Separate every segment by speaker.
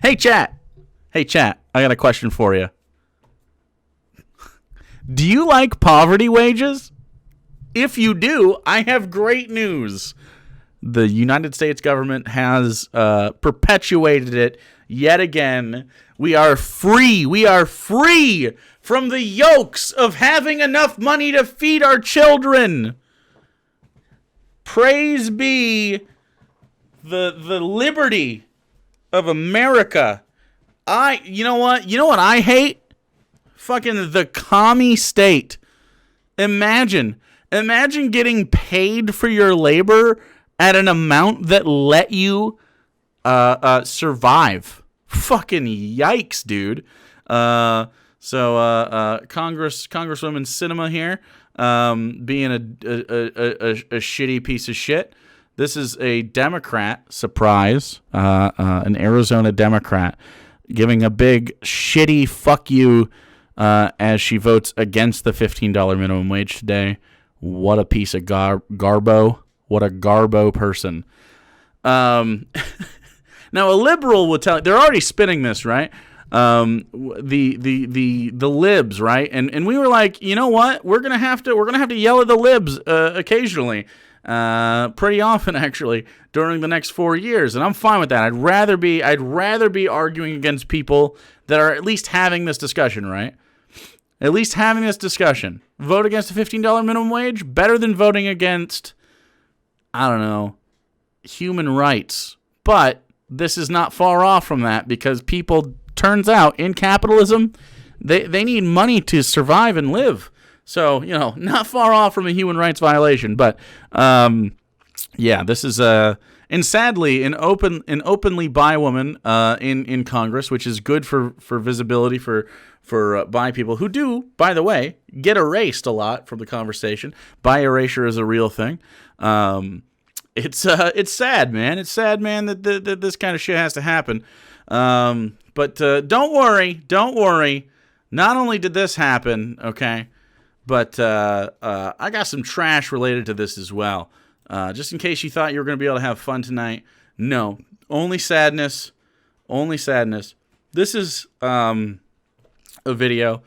Speaker 1: Hey, chat. Hey, chat. I got a question for you. Do you like poverty wages? If you do, I have great news. The United States government has perpetuated it yet again. We are free. We are free from the yokes of having enough money to feed our children. Praise be the liberty of America. You know what? You know what I hate? Fucking the commie state. Imagine getting paid for your labor at an amount that let you survive. Fucking yikes, dude. So Congresswoman Cinema here, being a shitty piece of shit. This is a Democrat, surprise, an Arizona Democrat, giving a big shitty fuck you as she votes against the $15 minimum wage today. What a piece of garbo. What a garbo person. Now, a liberal will tell you, they're already spinning this, right? The libs, right? And we were like, you know what? We're gonna have to yell at the libs occasionally. Pretty often, actually, during the next 4 years, and I'm fine with that. I'd rather be arguing against people that are at least having this discussion, right? At least having this discussion. Vote against the $15 minimum wage, better than voting against, I don't know, human rights. But this is not far off from that, because people, turns out, in capitalism, they need money to survive and live. So, you know, not far off from a human rights violation. But, yeah, this is, and sadly, an openly bi woman in Congress, which is good for visibility for bi people who do, by the way, get erased a lot from the conversation. Bi erasure is a real thing. It's sad, man. It's sad, man, that this kind of shit has to happen. But don't worry. Not only did this happen, okay, but I got some trash related to this as well. Just in case you thought you were going to be able to have fun tonight. No, only sadness. This is a video.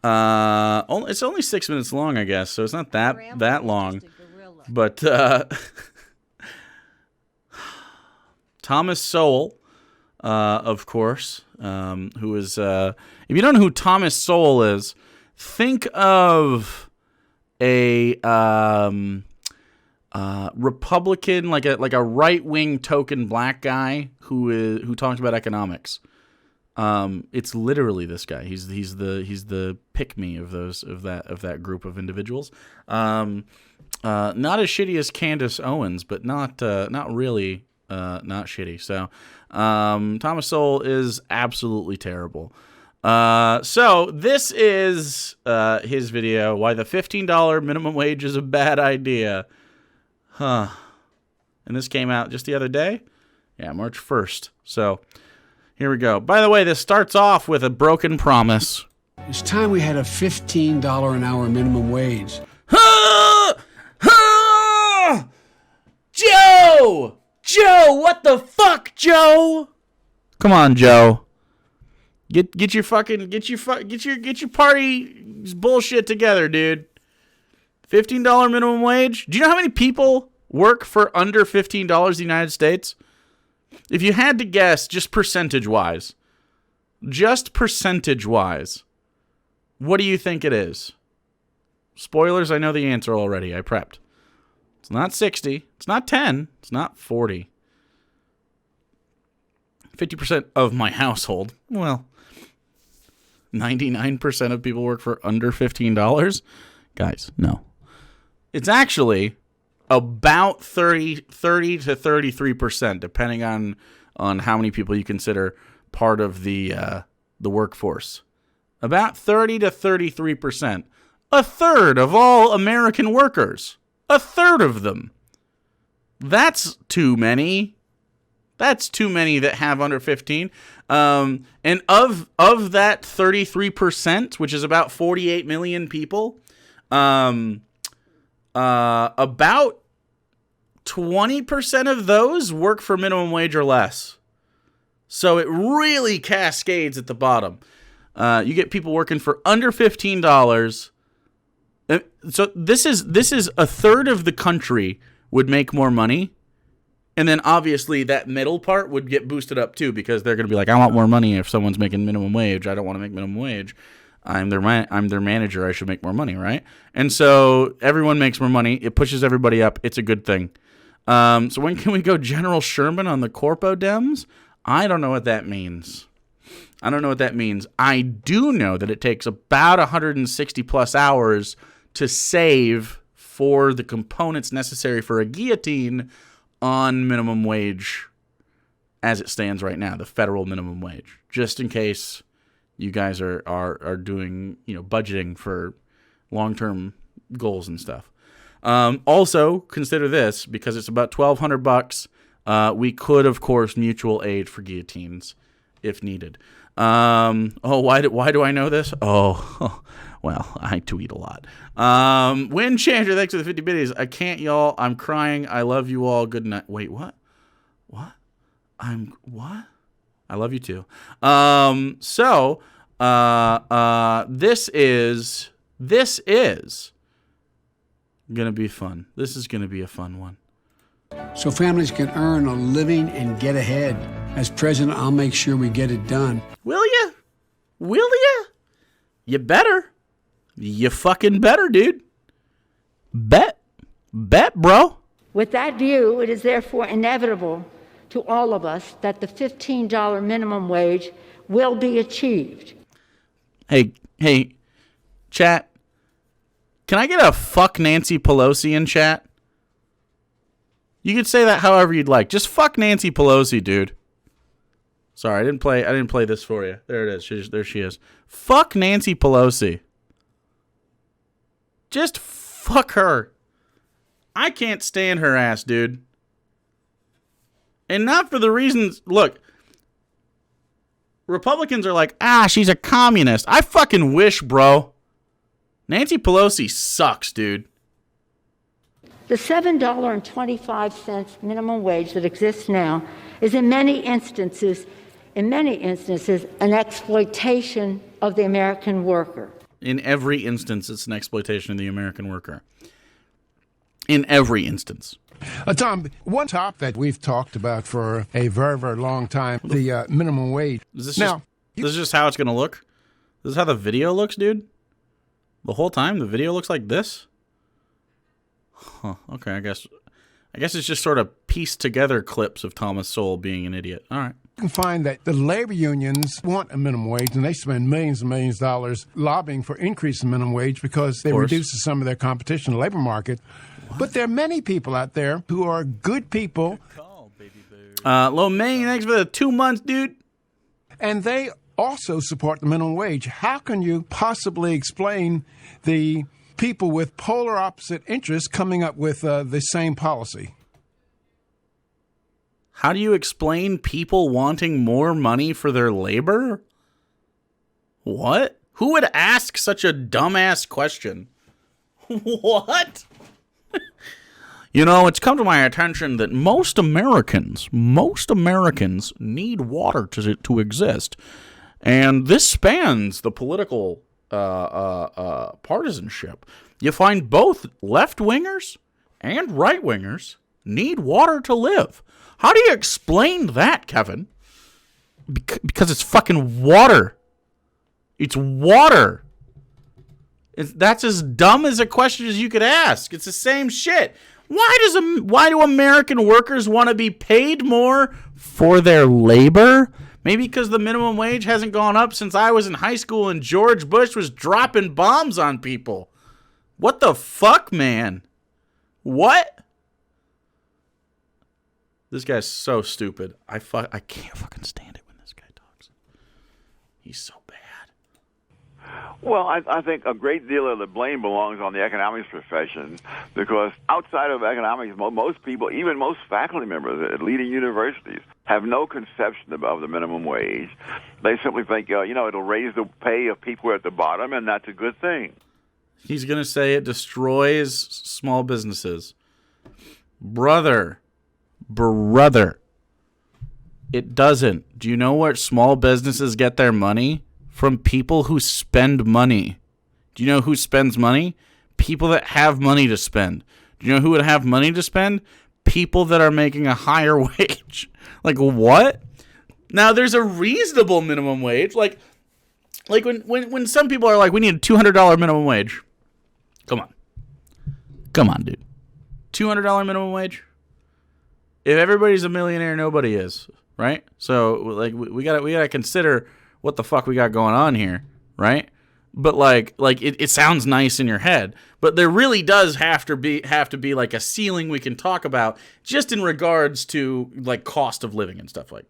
Speaker 1: It's only 6 minutes long, I guess, so it's not that long. But Thomas Sowell, of course, who is, if you don't know who Thomas Sowell is, think of a Republican, like a right-wing token black guy who talks about economics. It's literally this guy. He's the pick-me of that group of individuals. Not as shitty as Candace Owens, but not really not shitty. So Thomas Sowell is absolutely terrible. So this is his video, why the $15 minimum wage is a bad idea. Huh. And this came out just the other day? Yeah, March 1st. So here we go. By the way, this starts off with a broken promise.
Speaker 2: It's time we had a $15 an hour minimum wage.
Speaker 1: Joe! What the fuck, Joe? Come on, Joe. Get your party bullshit together, dude. $15 minimum wage? Do you know how many people work for under $15 in the United States? If you had to guess, just percentage-wise, what do you think it is? Spoilers, I know the answer already. I prepped. It's not 60. It's not 10. It's not 40. 50% of my household. Well, 99% of people work for under $15. Guys, no. It's actually about 30 to 33%, depending on how many people you consider part of the workforce. About 30 to 33%. A third of all American workers. A third of them. That's too many. That's too many that have under 15. And of that 33%, which is about 48 million people, about 20% of those work for minimum wage or less. So it really cascades at the bottom. You get people working for under $15. So this is a third of the country would make more money. And then obviously that middle part would get boosted up too, because they're going to be like, I want more money if someone's making minimum wage. I don't want to make minimum wage. I'm their manager. I should make more money, right? And so everyone makes more money. It pushes everybody up. It's a good thing. So when can we go General Sherman on the Corpo Dems? I don't know what that means. I do know that it takes about 160 plus hours to save for the components necessary for a guillotine on minimum wage as it stands right now, the federal minimum wage, just in case you guys are doing, budgeting for long-term goals and stuff. Also, consider this, because it's about $1,200. We could, of course, mutual aid for guillotines if needed. Why do I know this? Well, I tweet a lot. Wind Changer, thanks for the 50 biddies. I can't, y'all. I'm crying. I love you all. Good night. Wait, what? What? What? I love you too. This is gonna be fun. This is gonna be a fun one.
Speaker 2: So families can earn a living and get ahead. As president, I'll make sure we get it done.
Speaker 1: Will ya? You better. You fucking better, dude. Bet, bro.
Speaker 3: With that view, it is therefore inevitable to all of us that the $15 minimum wage will be achieved.
Speaker 1: Hey, chat. Can I get a fuck Nancy Pelosi in chat? You could say that however you'd like. Just fuck Nancy Pelosi, dude. Sorry, I didn't play this for you. There it is. There she is. Fuck Nancy Pelosi. Just fuck her. I can't stand her ass, dude. And not for the reasons, look, Republicans are like, she's a communist. I fucking wish, bro. Nancy Pelosi sucks, dude.
Speaker 3: The $7.25 minimum wage that exists now is in many instances, an exploitation of the American worker.
Speaker 1: In every instance, it's an exploitation of the American worker. In every instance.
Speaker 4: Tom, one top that we've talked about for a very, very long time, the minimum wage.
Speaker 1: This is just how it's going to look? This is how the video looks, dude? The whole time the video looks like this? Huh, okay, I guess it's just sort of pieced together clips of Thomas Sowell being an idiot. All right.
Speaker 4: You can find that the labor unions want a minimum wage, and they spend millions and millions of dollars lobbying for increasing minimum wage because they reduce some of their competition in the labor market. What? But there are many people out there who are good people.
Speaker 1: Good call, baby boo. Lo Ming, thanks for the 2 months, dude.
Speaker 4: And they also support the minimum wage. How can you possibly explain the people with polar opposite interests coming up with the same policy?
Speaker 1: How do you explain people wanting more money for their labor? What? Who would ask such a dumbass question? What? It's come to my attention that most Americans need water to exist. And this spans the political partisanship. You find both left-wingers and right-wingers need water to live. How do you explain that, Kevin? Because it's fucking water. It's water. That's as dumb as a question as you could ask. It's the same shit. Why do American workers want to be paid more for their labor? Maybe because the minimum wage hasn't gone up since I was in high school and George Bush was dropping bombs on people. What the fuck, man? What? This guy's so stupid. I can't fucking stand it when this guy talks. He's so bad.
Speaker 5: Well, I think a great deal of the blame belongs on the economics profession, because outside of economics, most people, even most faculty members at leading universities, have no conception of the minimum wage. They simply think, it'll raise the pay of people at the bottom, and that's a good thing.
Speaker 1: He's going to say it destroys small businesses. Brother. It doesn't. Do you know where small businesses get their money? From people who spend money. Do you know who spends money? People that have money to spend. Do you know who would have money to spend? People that are making a higher wage. Like, what? Now, there's a reasonable minimum wage. Like when some people are like, we need a $200 minimum wage. Come on, dude. $200 minimum wage? If everybody's a millionaire, nobody is, right? So, like, we gotta consider what the fuck we got going on here, right? But like it sounds nice in your head, but there really does have to be like a ceiling we can talk about just in regards to like cost of living and stuff like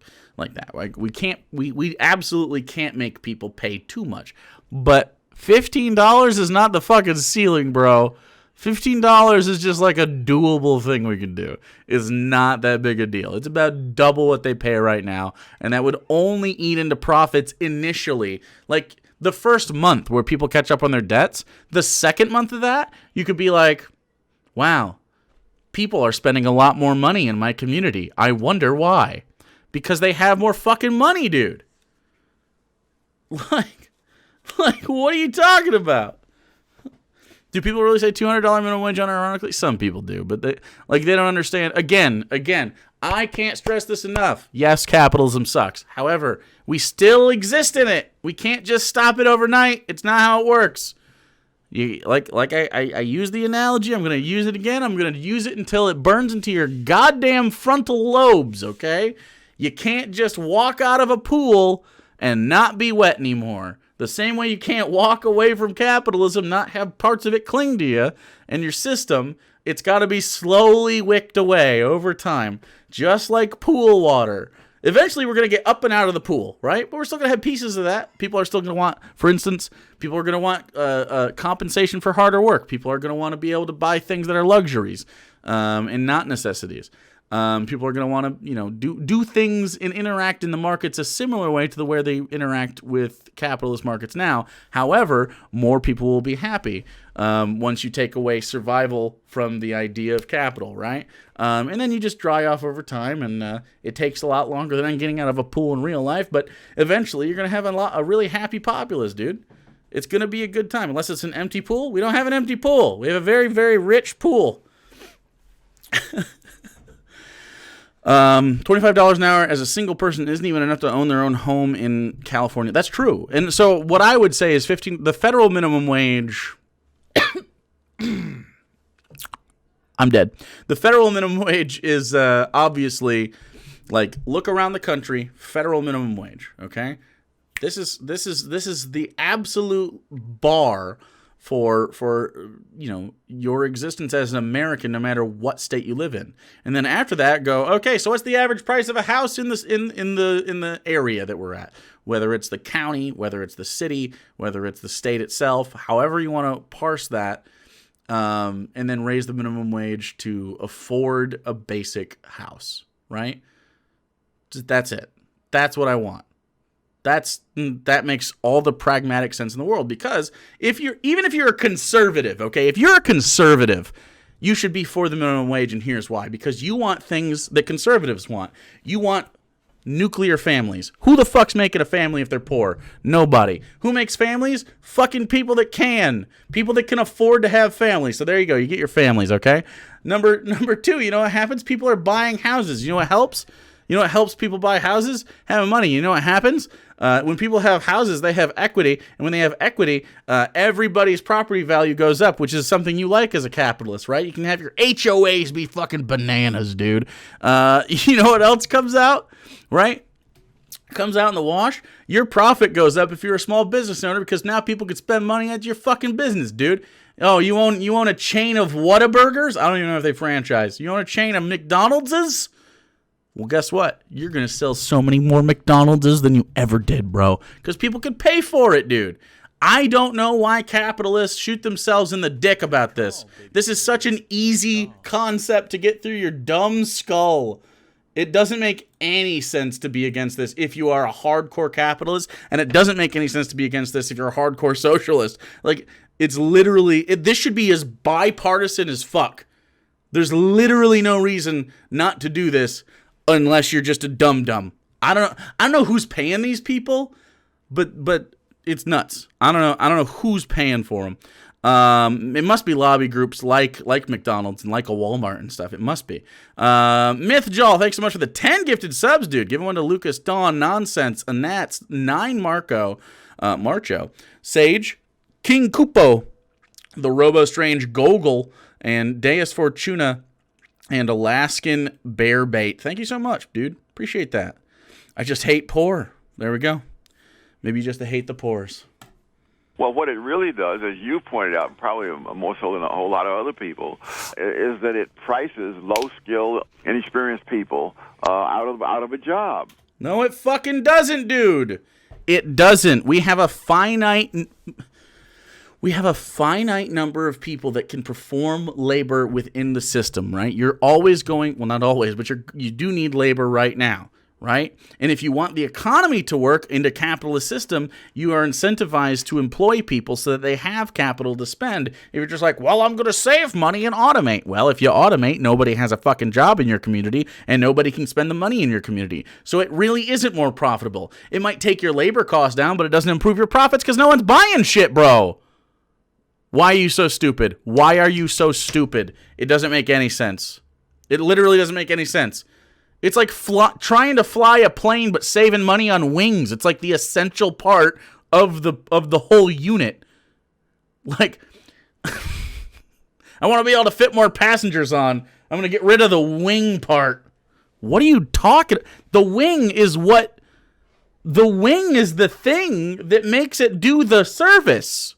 Speaker 1: that. Like we absolutely can't make people pay too much. But $15 is not the fucking ceiling, bro. $15 is just like a doable thing we can do. It's not that big a deal. It's about double what they pay right now, and that would only eat into profits initially. Like the first month where people catch up on their debts, the second month of that, you could be like, wow, people are spending a lot more money in my community. I wonder why. Because they have more fucking money, dude. Like what are you talking about? Do people really say $200 minimum wage unironically? Some people do, but they don't understand. Again, I can't stress this enough. Yes, capitalism sucks. However, we still exist in it. We can't just stop it overnight. It's not how it works. I use the analogy. I'm going to use it again. I'm going to use it until it burns into your goddamn frontal lobes, okay? You can't just walk out of a pool and not be wet anymore. The same way you can't walk away from capitalism, not have parts of it cling to you and your system. It's got to be slowly wicked away over time, just like pool water. Eventually, we're going to get up and out of the pool, right? But we're still going to have pieces of that. People are still going to want, for instance, people are going to want compensation for harder work. People are going to want to be able to buy things that are luxuries and not necessities. People are going to want to, do things and interact in the markets a similar way to the way they interact with capitalist markets now. However, more people will be happy once you take away survival from the idea of capital, right? And then you just dry off over time, and it takes a lot longer than getting out of a pool in real life. But eventually, you're going to have a really happy populace, dude. It's going to be a good time, unless it's an empty pool. We don't have an empty pool. We have a very, very rich pool. $25 an hour as a single person isn't even enough to own their own home in California. That's true. And so what I would say is the federal minimum wage. I'm dead. The federal minimum wage is obviously like, look around the country, federal minimum wage. Okay. This is the absolute bar for your existence as an American, no matter what state you live in. And then after that, go, okay, so what's the average price of a house in the area that we're at? Whether it's the county, whether it's the city, whether it's the state itself, however you want to parse that, and then raise the minimum wage to afford a basic house, right? That's it. That's what I want. That makes all the pragmatic sense in the world, because even if you're a conservative, okay, if you're a conservative, you should be for the minimum wage, and here's why. Because you want things that conservatives want. You want nuclear families. Who the fuck's making a family if they're poor? Nobody. Who makes families? Fucking people that can. People that can afford to have families. So there you go. You get your families, okay? Number two, you know what happens? People are buying houses. You know what helps? You know what helps people buy houses? Having money. You know what happens? When people have houses, they have equity. And when they have equity, everybody's property value goes up, which is something you like as a capitalist, right? You can have your HOAs be fucking bananas, dude. You know what else comes out, right? Comes out in the wash? Your profit goes up if you're a small business owner, because now people can spend money at your fucking business, dude. Oh, you own a chain of Whataburgers? I don't even know if they franchise. You own a chain of McDonald's? Well, guess what? You're going to sell so many more McDonald's than you ever did, bro. Because people could pay for it, dude. I don't know why capitalists shoot themselves in the dick about this. This is such an easy concept to get through your dumb skull. It doesn't make any sense to be against this if you are a hardcore capitalist, and it doesn't make any sense to be against this if you're a hardcore socialist. Like, it's literally, this should be as bipartisan as fuck. There's literally no reason not to do this unless you're just a dum-dum. I don't know who's paying these people, but it's nuts. I don't know who's paying for them. It must be lobby groups like McDonald's and like a Walmart and stuff. It must be. Myth Joel, thanks so much for the 10 gifted subs, dude. Give one to Lucas, Dawn, Nonsense, Anats, 9 Marcho, Sage, King Kupo, the Robo Strange Gogol, and Deus Fortuna, and Alaskan Bear Bait. Thank you so much, dude. Appreciate that. I just hate poor. There we go. Maybe you just hate the poors.
Speaker 5: Well, what it really does, as you pointed out, probably more so than a whole lot of other people, is that it prices low-skilled, inexperienced people out of a job.
Speaker 1: No, it fucking doesn't, dude. It doesn't. We have a finite number of people that can perform labor within the system, right? You're always going, well, not always, but you do need labor right now. Right? And if you want the economy to work in the capitalist system, you are incentivized to employ people so that they have capital to spend. If you're just like, well, I'm going to save money and automate. Well, if you automate, nobody has a fucking job in your community and nobody can spend the money in your community. So it really isn't more profitable. It might take your labor costs down, but it doesn't improve your profits because no one's buying shit, bro. Why are you so stupid? Why are you so stupid? It doesn't make any sense. It literally doesn't make any sense. It's like trying to fly a plane but saving money on wings. It's like the essential part of the whole unit. Like, I want to be able to fit more passengers on. I'm going to get rid of the wing part. What are you talking? The wing is the thing that makes it do the service.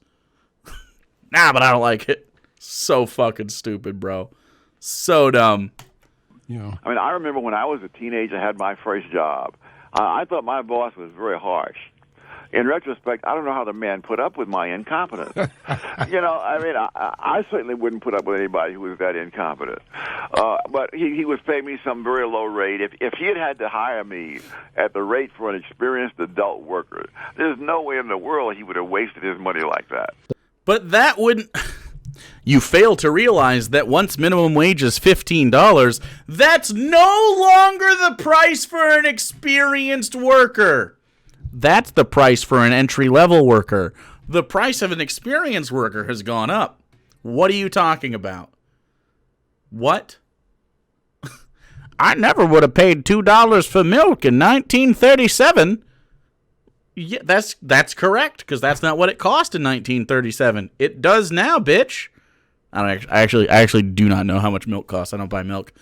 Speaker 1: Nah, but I don't like it. So fucking stupid, bro. So dumb.
Speaker 4: Yeah.
Speaker 5: I mean, I remember when I was a teenager, I had my first job. I thought my boss was very harsh. In retrospect, I don't know how the man put up with my incompetence. I mean, I certainly wouldn't put up with anybody who was that incompetent. But he was paying me some very low rate. If he had to hire me at the rate for an experienced adult worker, there's no way in the world he would have wasted his money like that.
Speaker 1: But that wouldn't... You fail to realize that once minimum wage is $15, that's no longer the price for an experienced worker. That's the price for an entry-level worker. The price of an experienced worker has gone up. What are you talking about? What? I never would have paid $2 for milk in 1937. Yeah, that's correct, because that's not what it cost in 1937. It does now, bitch. I actually do not know how much milk costs. I don't buy milk.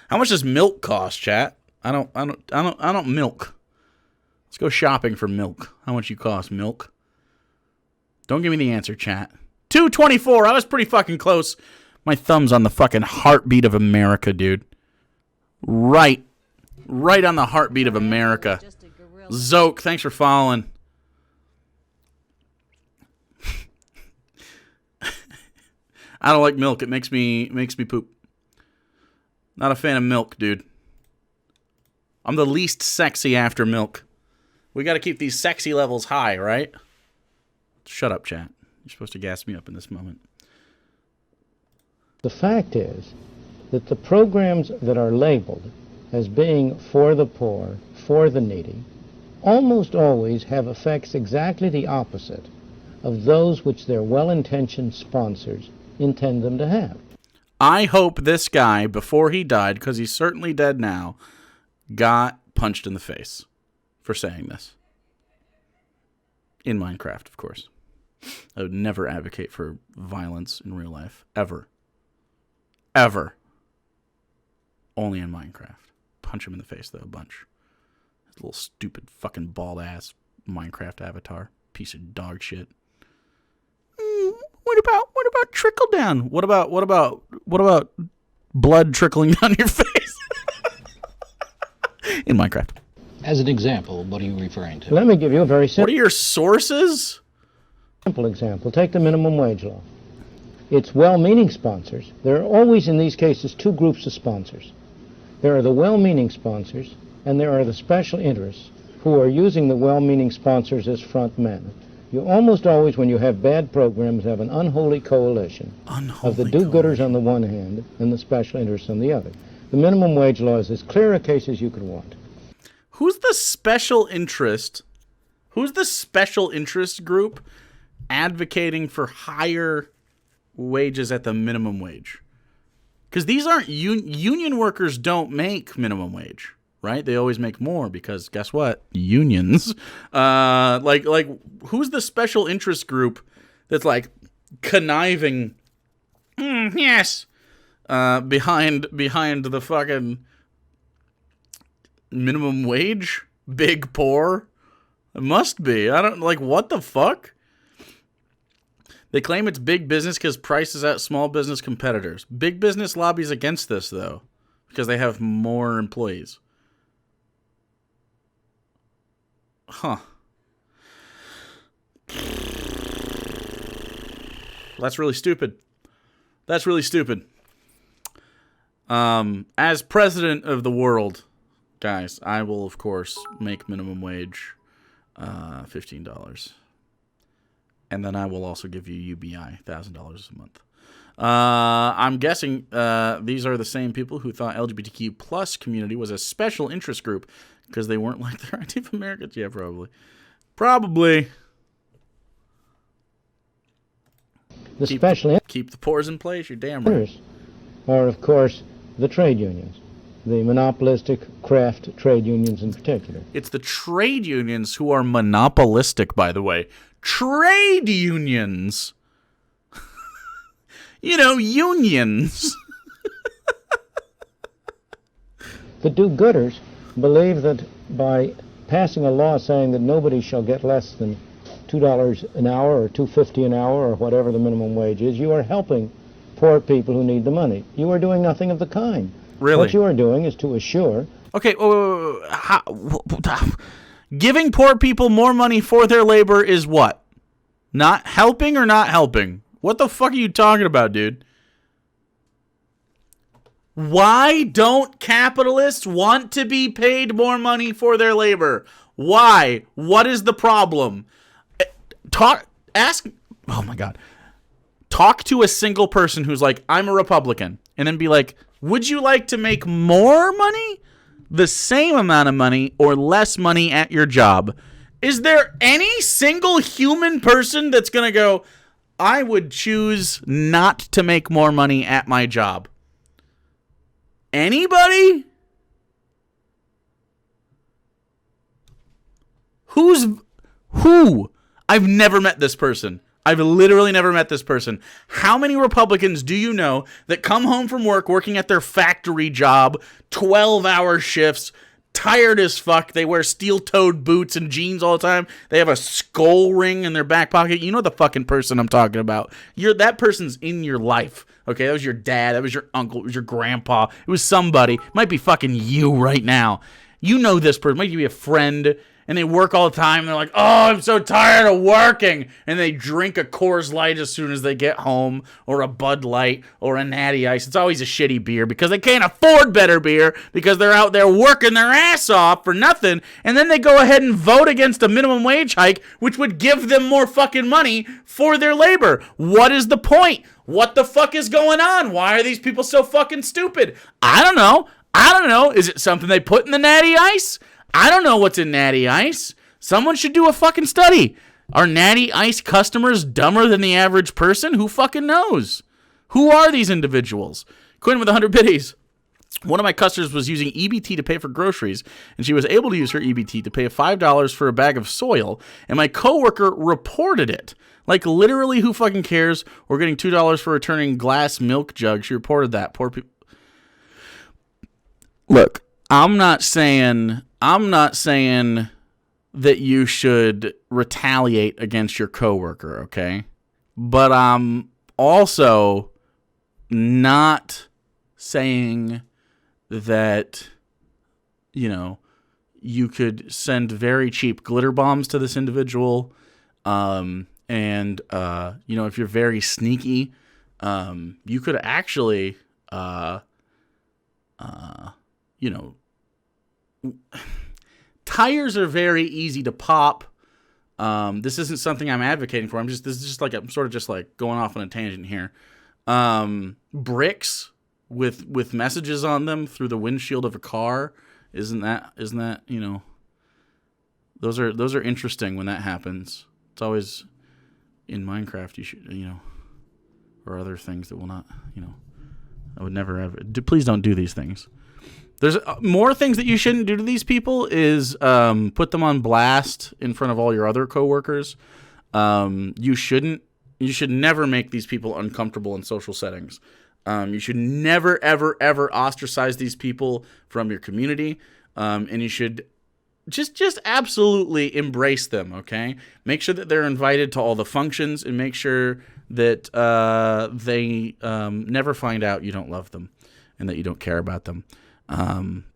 Speaker 1: How much does milk cost, chat? I don't milk. Let's go shopping for milk. How much you cost milk? Don't give me the answer, chat. 224. I was pretty fucking close. My thumb's on the fucking heartbeat of America, dude. Right on the heartbeat of America. Zoke, thanks for following. I don't like milk. It makes me poop. Not a fan of milk, dude. I'm the least sexy after milk. We got to keep these sexy levels high, right? Shut up, chat. You're supposed to gas me up in this moment.
Speaker 6: The fact is that the programs that are labeled as being for the poor, for the needy, almost always have effects exactly the opposite of those which their well-intentioned sponsors intend them to have.
Speaker 1: I hope this guy, before he died, because he's certainly dead now, got punched in the face for saying this. In Minecraft, of course. I would never advocate for violence in real life. Ever. Ever. Only in Minecraft. Punch him in the face, though, a bunch. His little stupid fucking bald-ass Minecraft avatar. Piece of dog shit. What about trickle down? What about blood trickling down your face? In Minecraft.
Speaker 7: As an example, what are you referring to?
Speaker 6: Let me give you a very
Speaker 1: What are your sources?
Speaker 6: simple example. Take the minimum wage law. It's well-meaning sponsors. There are always, in these cases, two groups of sponsors. There are the well-meaning sponsors, and there are the special interests who are using the well-meaning sponsors as front men. You almost always, when you have bad programs, have an unholy coalition of the do-gooders on the one hand and the special interests on the other. The minimum wage law is as clear a case as you could want.
Speaker 1: Who's the special interest? Who's the special interest group advocating for higher wages at the minimum wage? Because these aren't union workers don't make minimum wage, right? They always make more because guess what? Unions. Like who's the special interest group that's like conniving? Yes, behind the fucking minimum wage, big poor. It must be. I don't like what the fuck. They claim it's big business because prices out small business competitors. Big business lobbies against this, though, because they have more employees. Huh. That's really stupid. That's really stupid. As president of the world, guys, I will, of course, make minimum wage $15. And then I will also give you UBI, $1,000 a month. I'm guessing these are the same people who thought LGBTQ plus community was a special interest group because they weren't like the Native Americans. Yeah, probably. Probably. Keep the poors in place. You're damn right.
Speaker 6: Are, of course, the trade unions. The monopolistic craft trade unions in particular.
Speaker 1: It's the trade unions who are monopolistic, by the way. Trade unions. You know, unions.
Speaker 6: The do-gooders believe that by passing a law saying that nobody shall get less than $2 an hour or $2.50 an hour or whatever the minimum wage is, you are helping poor people who need the money. You are doing nothing of the kind.
Speaker 1: Really?
Speaker 6: What you are doing is to assure...
Speaker 1: Okay, giving poor people more money for their labor is what? Not helping or not helping? What the fuck are you talking about, dude? Why don't capitalists want to be paid more money for their labor? Why? What is the problem? Oh my God. Talk to a single person who's like, I'm a Republican, and then be like, would you like to make more money, the same amount of money, or less money at your job? Is there any single human person that's going to go, I would choose not to make more money at my job? Anybody? Who? I've never met this person. I've literally never met this person. How many Republicans do you know that come home from work working at their factory job, 12-hour shifts, tired as fuck, they wear steel-toed boots and jeans all the time, they have a skull ring in their back pocket? You know the fucking person I'm talking about. That person's in your life. Okay, that was your dad, that was your uncle, it was your grandpa, it was somebody. It might be fucking you right now. You know this person, it might be a friend, and they work all the time. They're like, oh, I'm so tired of working. And they drink a Coors Light as soon as they get home, or a Bud Light, or a Natty Ice. It's always a shitty beer because they can't afford better beer because they're out there working their ass off for nothing. And then they go ahead and vote against a minimum wage hike, which would give them more fucking money for their labor. What is the point? What the fuck is going on? Why are these people so fucking stupid? I don't know. Is it something they put in the Natty Ice? I don't know what's in Natty Ice. Someone should do a fucking study. Are Natty Ice customers dumber than the average person? Who fucking knows? Who are these individuals? Quinn with 100 biddies. One of my customers was using EBT to pay for groceries, and she was able to use her EBT to pay $5 for a bag of soil, and my coworker reported it. Like, literally, who fucking cares? We're getting $2 for returning glass milk jug. She reported that. Poor people. Look, I'm not saying that you should retaliate against your coworker, okay? But I'm also not saying that, you could send very cheap glitter bombs to this individual. If you're very sneaky, you could actually, tires are very easy to pop. This isn't something I'm advocating for. I'm sort of just like going off on a tangent here. Bricks with messages on them through the windshield of a car. Isn't that, you know, those are interesting when that happens. It's always in Minecraft, you should, you know, or other things that will not, you know, I would never ever, please don't do these things. There's more things that you shouldn't do to these people is put them on blast in front of all your other coworkers. You should never make these people uncomfortable in social settings. You should never, ever, ever ostracize these people from your community. And you should just absolutely embrace them, okay? Make sure that they're invited to all the functions and make sure that they never find out you don't love them and that you don't care about them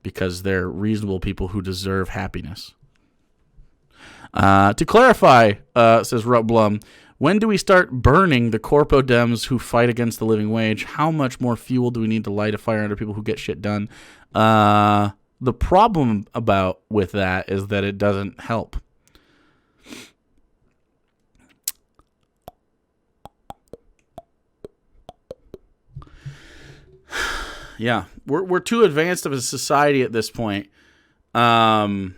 Speaker 1: because they're reasonable people who deserve happiness. To clarify, says Rup Blum, when do we start burning the corpo dems who fight against the living wage? How much more fuel do we need to light a fire under people who get shit done? The problem with that is that it doesn't help. Yeah, we're too advanced of a society at this point. Like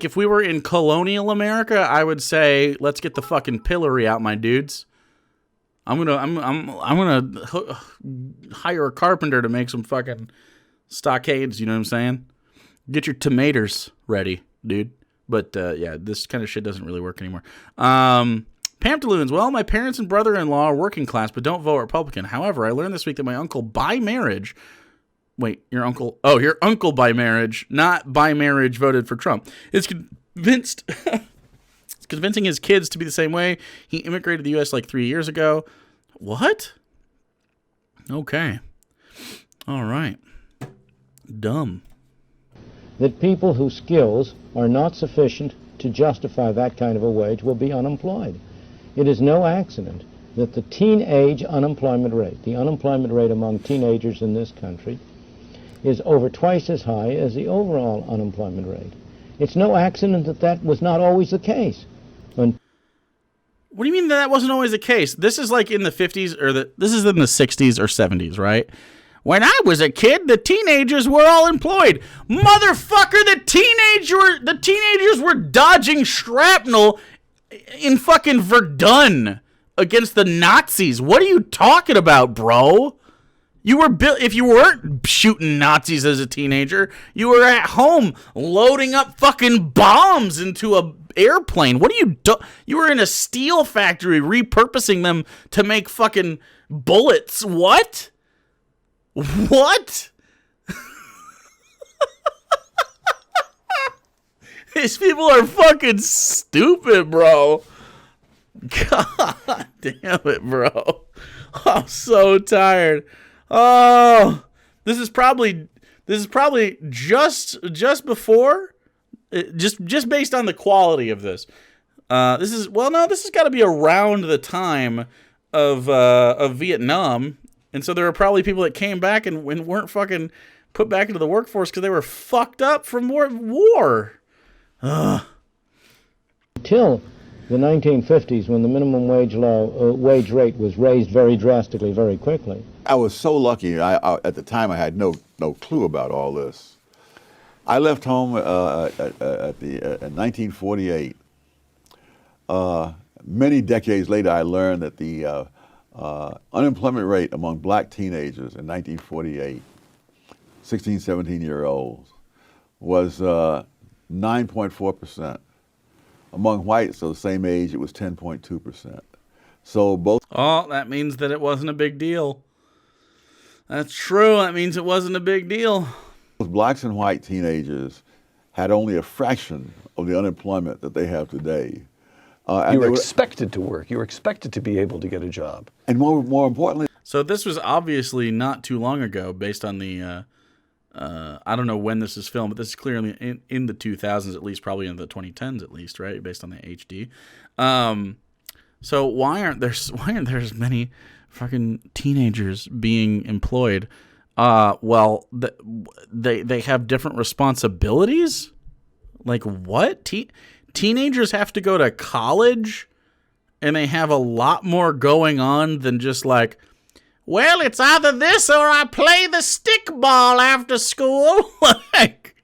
Speaker 1: if we were in colonial America, I would say, let's get the fucking pillory out, my dudes. I'm gonna hire a carpenter to make some fucking stockades. You know what I'm saying? Get your tomatoes ready, dude. But yeah, this kind of shit doesn't really work anymore. Pantaloons. Well, my parents and brother-in-law are working class, but don't vote Republican. However, I learned this week that my uncle by marriage. Wait, your uncle? Oh, your uncle by marriage, not by marriage, voted for Trump. Is convinced. Convincing his kids to be the same way. He immigrated to the U.S. like 3 years ago. What? Okay. All right. Dumb.
Speaker 6: That people whose skills are not sufficient to justify that kind of a wage will be unemployed. It is no accident that the teenage unemployment rate, the unemployment rate among teenagers in this country, is over twice as high as the overall unemployment rate. It's no accident that that was not always the case.
Speaker 1: What do you mean that wasn't always the case? This is like in the 50s or this is in the 60s or 70s, right? When I was a kid, the teenagers were all employed. Motherfucker, the teenagers were dodging shrapnel in fucking Verdun against the Nazis. What are you talking about, bro? You were if you weren't shooting Nazis as a teenager, you were at home loading up fucking bombs into a airplane. What are you do? You were in a steel factory repurposing them to make fucking bullets. What? These people are fucking stupid, bro. God damn it, bro. I'm so tired. Oh, this is probably just before, just based on the quality of this. This has got to be around the time of Vietnam, and so there are probably people that came back and weren't fucking put back into the workforce because they were fucked up from war. Ugh.
Speaker 6: Until the 1950s, when the minimum wage rate was raised very drastically, very quickly.
Speaker 8: I was so lucky. I at the time I had no clue about all this. I left home in 1948. Many decades later, I learned that the unemployment rate among black teenagers in 1948, 16, 17-year-olds, was 9.4%. Among whites of the same age, it was 10.2%. So both.
Speaker 1: Oh, that means that it wasn't a big deal. That's true. That means it wasn't a big deal.
Speaker 8: Blacks and white teenagers had only a fraction of the unemployment that they have today.
Speaker 9: You were expected to work. You were expected to be able to get a job.
Speaker 8: And more importantly.
Speaker 1: So this was obviously not too long ago based on the, I don't know when this is filmed, but this is clearly in the 2000s, at least probably in the 2010s at least, right? Based on the HD. So why aren't there as many fucking teenagers being employed? Well, they have different responsibilities. Like, what? Teenagers have to go to college, and they have a lot more going on than just like, well, it's either this or I play the stickball after school. like,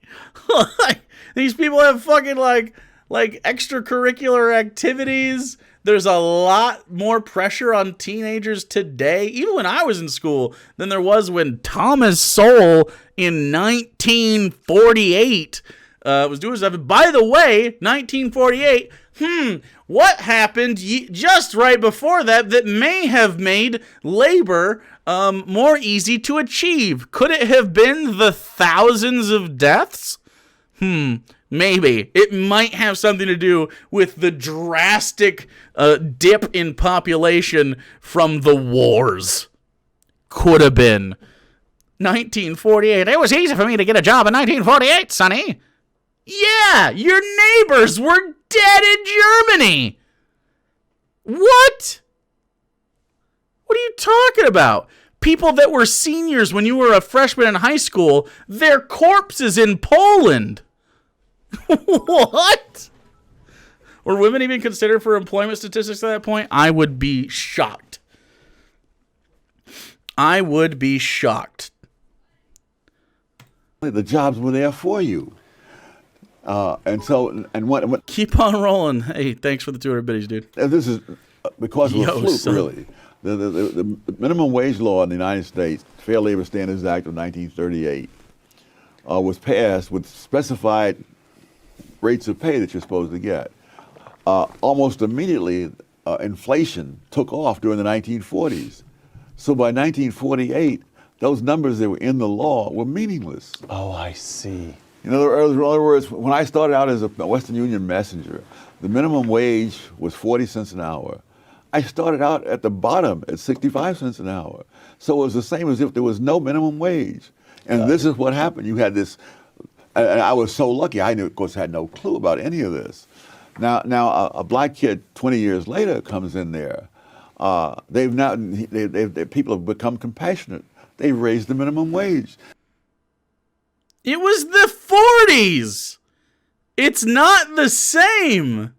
Speaker 1: these people have fucking like extracurricular activities. There's a lot more pressure on teenagers today, even when I was in school, than there was when Thomas Sowell in 1948 was doing stuff. By the way, 1948, what happened just right before that may have made labor more easy to achieve? Could it have been the thousands of deaths? Maybe. It might have something to do with the drastic dip in population from the wars. Could have been. 1948. It was easy for me to get a job in 1948, Sonny. Yeah, your neighbors were dead in Germany. What? What are you talking about? People that were seniors when you were a freshman in high school, their corpses in Poland. What? Were women even considered for employment statistics at that point? I would be shocked. I would be shocked.
Speaker 8: The jobs were there for you. What?
Speaker 1: Keep on rolling. Hey, thanks for the 200 biddies, dude.
Speaker 8: This is because of a fluke,
Speaker 1: son.
Speaker 8: really. The minimum wage law in the United States, Fair Labor Standards Act of 1938, was passed with specified rates of pay that you're supposed to get. Almost immediately, inflation took off during the 1940s. So by 1948, those numbers that were in the law were meaningless.
Speaker 9: Oh, I see.
Speaker 8: In other words, when I started out as a Western Union messenger, the minimum wage was 40 cents an hour. I started out at the bottom at 65 cents an hour. So it was the same as if there was no minimum wage. And this is what happened. You had this, and I was so lucky. I, of course, had no clue about any of this. Now a black kid 20 years later comes in there. People have become compassionate. They've raised the minimum wage.
Speaker 1: It was the 40s. It's not the same.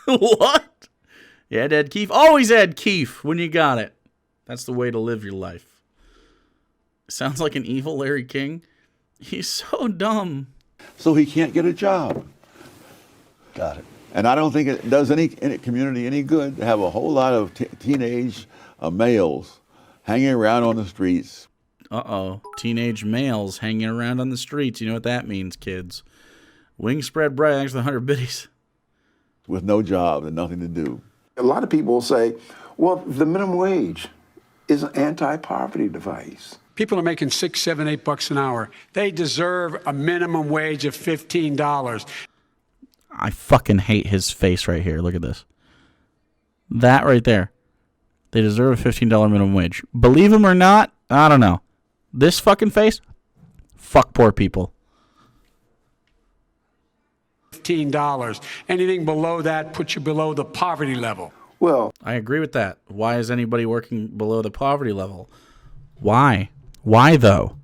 Speaker 1: What? Yeah, Ed Keefe. Always add Keefe when you got it. That's the way to live your life. Sounds like an evil Larry King. He's so dumb.
Speaker 8: So he can't get a job.
Speaker 9: Got it.
Speaker 8: And I don't think it does any community any good to have a whole lot of teenage males hanging around on the streets.
Speaker 1: Uh-oh. Teenage males hanging around on the streets. You know what that means, kids. Wings spread bright. Thanks for the 100 biddies.
Speaker 8: With no job and nothing to do.
Speaker 10: A lot of people will say, well, the minimum wage is an anti-poverty device.
Speaker 2: People are making $6, $7, $8 an hour. They deserve a minimum wage of $15.
Speaker 1: I fucking hate his face right here. Look at this. That right there. They deserve a $15 minimum wage. Believe him or not, I don't know. This fucking face? Fuck poor people.
Speaker 2: $15. Anything below that puts you below the poverty level.
Speaker 10: Well,
Speaker 1: I agree with that. Why is anybody working below the poverty level? Why? Why though?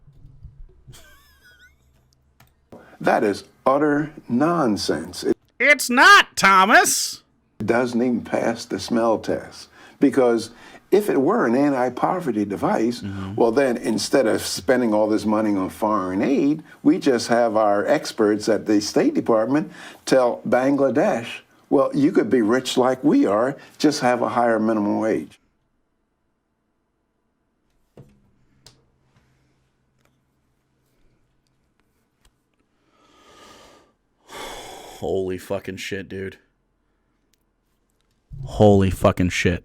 Speaker 10: that is utter nonsense.
Speaker 1: It's not, Thomas.
Speaker 10: It doesn't even pass the smell test. Because if it were an anti-poverty device, well then instead of spending all this money on foreign aid, we just have our experts at the State Department tell Bangladesh, well, you could be rich like we are, just have a higher minimum wage.
Speaker 1: Holy fucking shit, dude. Holy fucking shit.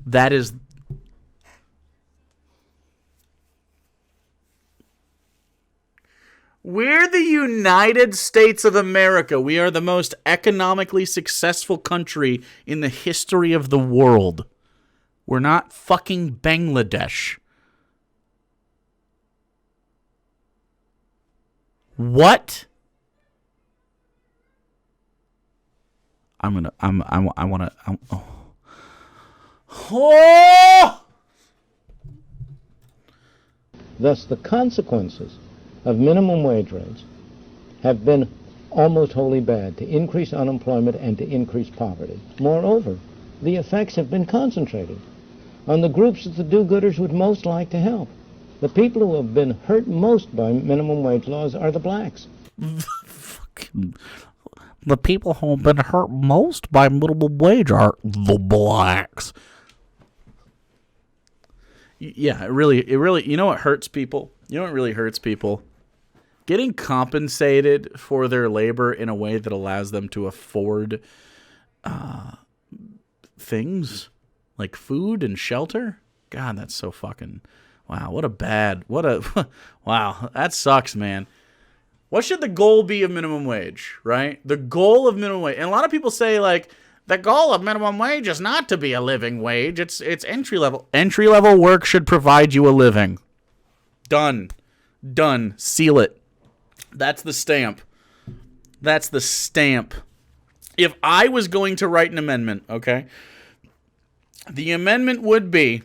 Speaker 1: That is... We're the United States of America. We are the most economically successful country in the history of the world. We're not fucking Bangladesh. What?
Speaker 6: Thus, the consequences of minimum wage rates have been almost wholly bad, to increase unemployment and to increase poverty. Moreover, the effects have been concentrated on the groups that the do-gooders would most like to help. The people who have been hurt most by minimum wage laws are the blacks.
Speaker 1: The people who have been hurt most by minimum wage are the blacks. Yeah, it really, you know what hurts people? You know what really hurts people? Getting compensated for their labor in a way that allows them to afford things like food and shelter. God, that's so fucking, wow, wow, that sucks, man. What should the goal be of minimum wage, right? The goal of minimum wage. And a lot of people say, like, the goal of minimum wage is not to be a living wage. It's entry level. Entry level work should provide you a living. Done. Seal it. That's the stamp. If I was going to write an amendment, okay, the amendment would be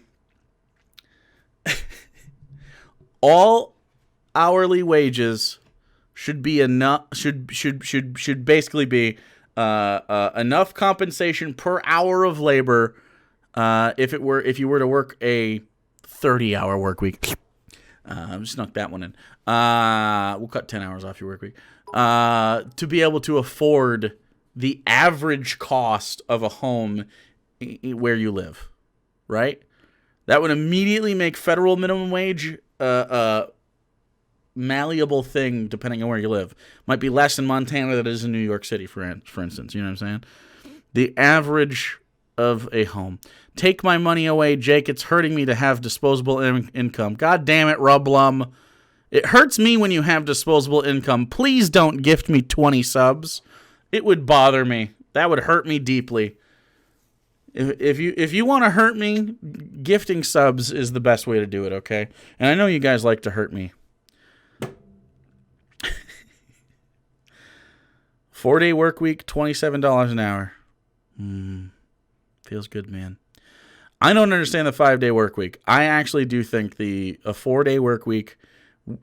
Speaker 1: all hourly wages should be enough. Should basically be enough compensation per hour of labor. If you were to work a 30-hour work week, snuck that one in. We'll cut 10 hours off your work week. To be able to afford the average cost of a home where you live, right? That would immediately make federal minimum wage malleable thing depending on where you live. Might be less in Montana than it is in New York City, for instance. You know what I'm saying? The average of a home. Take my money away, Jake. It's hurting me to have disposable income. God damn it, Rublum. It hurts me when you have disposable income. Please don't gift me 20 subs. It would bother me. That would hurt me deeply. If you want to hurt me, gifting subs is the best way to do it, okay? And I know you guys like to hurt me. 4-day work week, $27 an hour. Feels good, man. I don't understand the 5-day work week. I actually do think a 4-day work week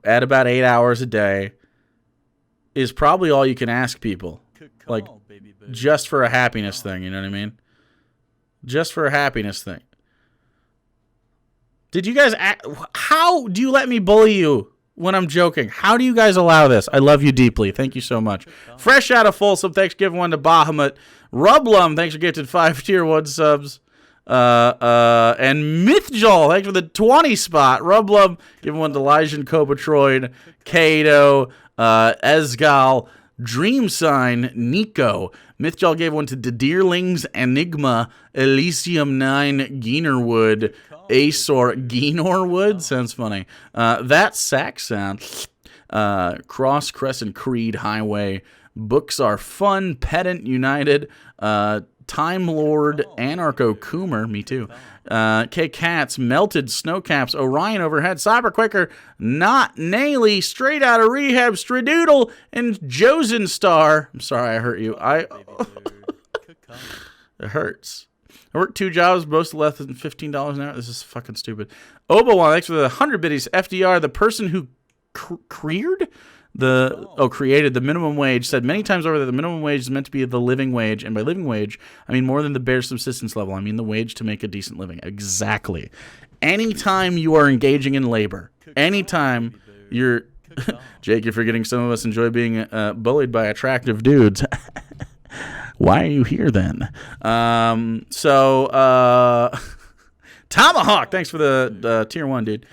Speaker 1: at about 8 hours a day is probably all you can ask people. Like, just for a happiness thing, you know what I mean? Just for a happiness thing. Did you guys... How do you let me bully you when I'm joking? How do you guys allow this? I love you deeply. Thank you so much. Fresh out of Folsom, thanks for giving one to Bahamut. Rublum, thanks for gifting 5 tier 1 subs. And Mythjol, thanks for the 20 spot. Rublum, giving one to Elijah Kobatroid, Kato, Esgal, Dream Sign, Nico. Mythjol gave one to the Deerlings, Enigma, Elysium 9, Geenerwood, Aesor, Geenorwood? Sounds funny. That sax sound. Cross Crescent Creed Highway. Books Are Fun, Pedant United, Time Lord, Anarcho Coomer, me too. K Cats, Melted Snowcaps, Orion Overhead, Cyber Quicker, Not Naily, Straight Out of Rehab, Stradoodle, and Josen Star. I'm sorry I hurt you. It hurts. I work 2 jobs, most less than $15 an hour. This is fucking stupid. Obi-Wan, thanks for the 100 biddies. FDR, the person who created the minimum wage, said many times over that the minimum wage is meant to be the living wage, and by living wage, I mean more than the bare subsistence level. I mean the wage to make a decent living. Exactly. Anytime you are engaging in labor, anytime you're... Jake, if you're getting some of us enjoy being bullied by attractive dudes, why are you here then? Tomahawk, thanks for the tier 1, dude.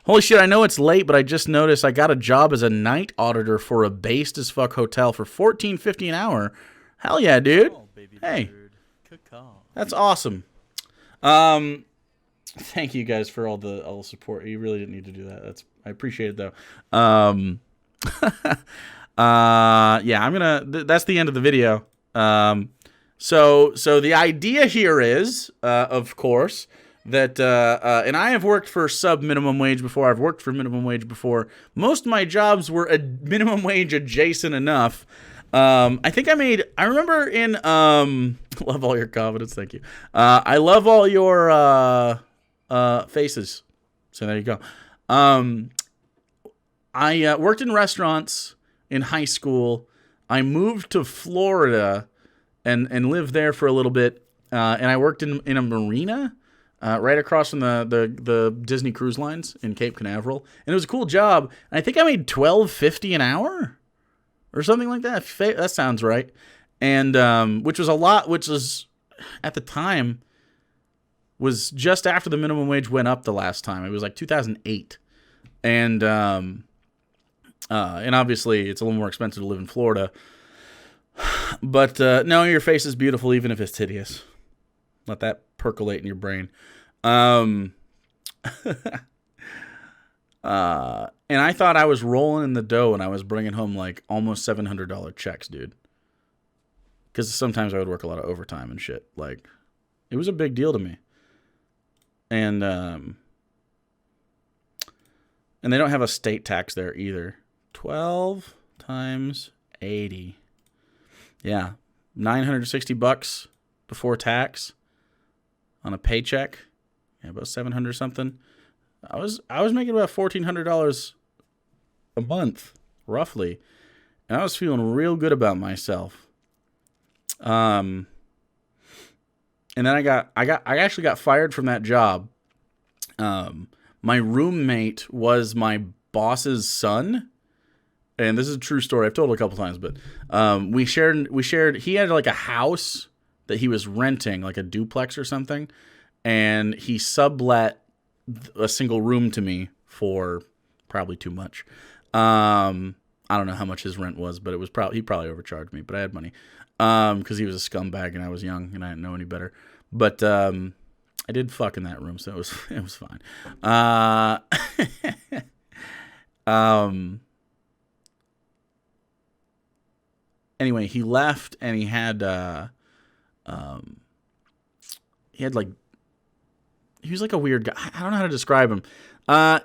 Speaker 1: Holy shit, I know it's late, but I just noticed I got a job as a night auditor for a based as fuck hotel for $14.50 an hour. Hell yeah, dude. Hey, that's awesome. Thank you guys for all the support. You really didn't need to do that. I appreciate it though. Yeah, that's the end of the video. So the idea here is, of course, that and I have worked for sub minimum wage before. I've worked for minimum wage before. Most of my jobs were minimum wage adjacent enough. I think I remember in love all your confidence. Thank you. I love all your faces. So there you go. I worked in restaurants in high school. I moved to Florida and lived there for a little bit. And I worked in a marina right across from the Disney Cruise Lines in Cape Canaveral. And it was a cool job. And I think I made $12.50 an hour or something like that. That sounds right. And which was a lot, which was at the time was just after the minimum wage went up the last time. It was like 2008. And obviously it's a little more expensive to live in Florida. But no, your face is beautiful even if it's hideous. Let that percolate in your brain. And I thought I was rolling in the dough and I was bringing home like almost $700 checks, dude. Because sometimes I would work a lot of overtime and shit. Like, it was a big deal to me. And they don't have a state tax there either. 12 times 80. Yeah, $960 before tax on a paycheck. Yeah, about $700 something. I was making about $1,400 a month, roughly, and I was feeling real good about myself. And then I actually got fired from that job. My roommate was my boss's son. And this is a true story. I've told it a couple times, but we shared. He had like a house that he was renting, like a duplex or something, and he sublet a single room to me for probably too much. I don't know how much his rent was, but he probably overcharged me. But I had money because he was a scumbag and I was young and I didn't know any better. But I did fuck in that room, so it was fine. Anyway, he left and he had like, he was like a weird guy. I don't know how to describe him.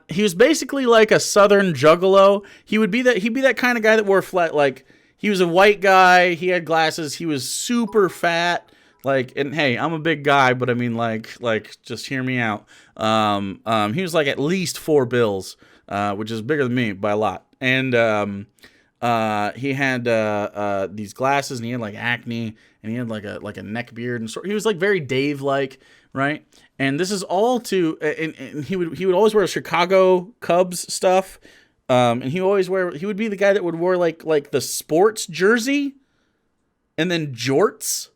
Speaker 1: He was basically like a Southern juggalo. He'd be that kind of guy that wore flat, like he was a white guy. He had glasses. He was super fat. Like, and hey, I'm a big guy, but I mean, like, just hear me out. He was like at least 4 bills, which is bigger than me by a lot. And, he had, these glasses and he had like acne and he had like a neck beard and he was like very Dave-like, right? And this is all and he would always wear Chicago Cubs stuff. And he would be the guy that would wear like the sports jersey and then jorts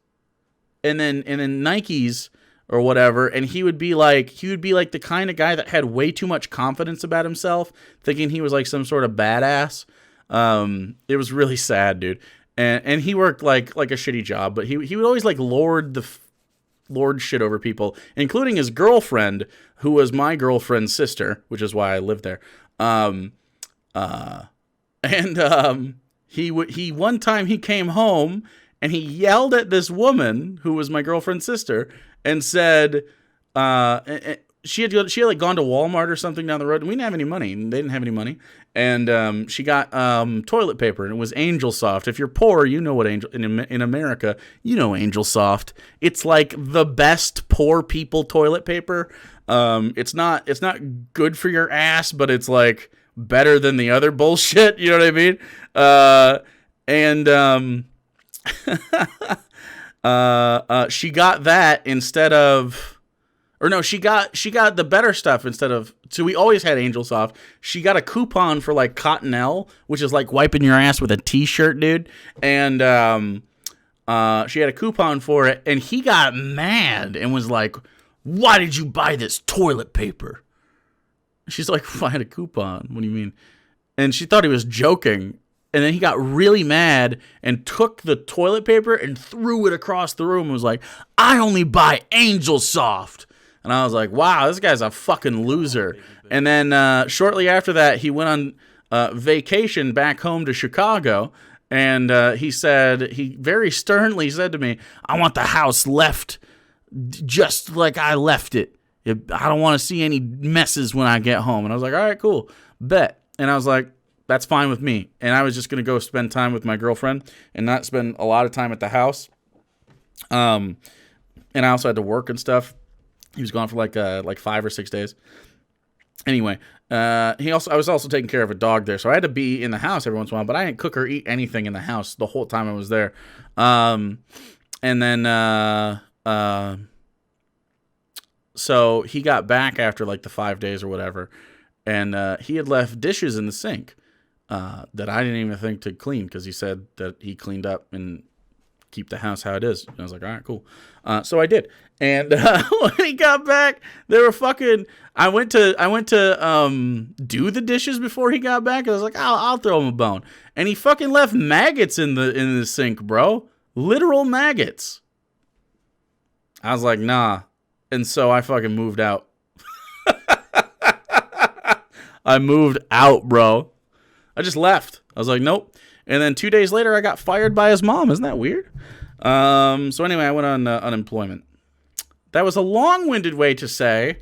Speaker 1: and then Nikes or whatever. And he would be like the kind of guy that had way too much confidence about himself, thinking he was like some sort of badass. It was really sad, dude. And he worked like a shitty job, but he would always like lord shit over people, including his girlfriend, who was my girlfriend's sister, which is why I lived there. He one time he came home and he yelled at this woman who was my girlfriend's sister and said, she had like gone to Walmart or something down the road, and we didn't have any money, and they didn't have any money, and she got toilet paper, and it was Angel Soft. If you're poor, you know what in America, you know Angel Soft. It's like the best poor people toilet paper. It's not good for your ass, but it's like better than the other bullshit. You know what I mean? She got that instead of. Or no, she got the better stuff instead of. So we always had Angel Soft. She got a coupon for like Cottonelle, which is like wiping your ass with a t-shirt, dude. And she had a coupon for it, and he got mad and was like, "Why did you buy this toilet paper?" She's like, "I had a coupon. What do you mean?" And she thought he was joking. And then he got really mad and took the toilet paper and threw it across the room and was like, "I only buy Angel Soft." And I was like, wow, this guy's a fucking loser. And then shortly after that, he went on vacation back home to Chicago. And he very sternly said to me, "I want the house left just like I left it. I don't want to see any messes when I get home." And I was like, all right, cool, bet. And I was like, that's fine with me. And I was just going to go spend time with my girlfriend and not spend a lot of time at the house. And I also had to work and stuff. He was gone for like 5 or 6 days. Anyway, I was also taking care of a dog there, so I had to be in the house every once in a while. But I didn't cook or eat anything in the house the whole time I was there. And then so he got back after like the 5 days or whatever, and he had left dishes in the sink that I didn't even think to clean because he said that he cleaned up and keep the house how it is. And I was like, all right, cool. So I did. And when he got back, they were fucking. I went to do the dishes before he got back. And I was like, I'll throw him a bone. And he fucking left maggots in the sink, bro. Literal maggots. I was like, nah. And so I fucking moved out. I moved out, bro. I just left. I was like, nope. And then 2 days later, I got fired by his mom. Isn't that weird? So anyway, I went on unemployment. That was a long-winded way to say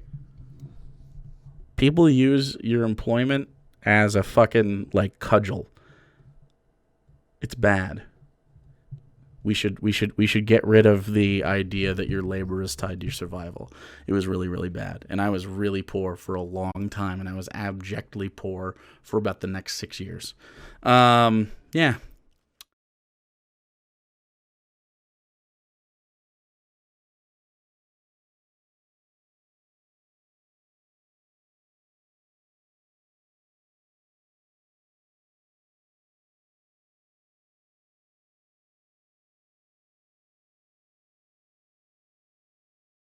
Speaker 1: people use your employment as a fucking, like, cudgel. It's bad. We should get rid of the idea that your labor is tied to your survival. It was really, really bad. And I was really poor for a long time, and I was abjectly poor for about the next 6 years. Yeah,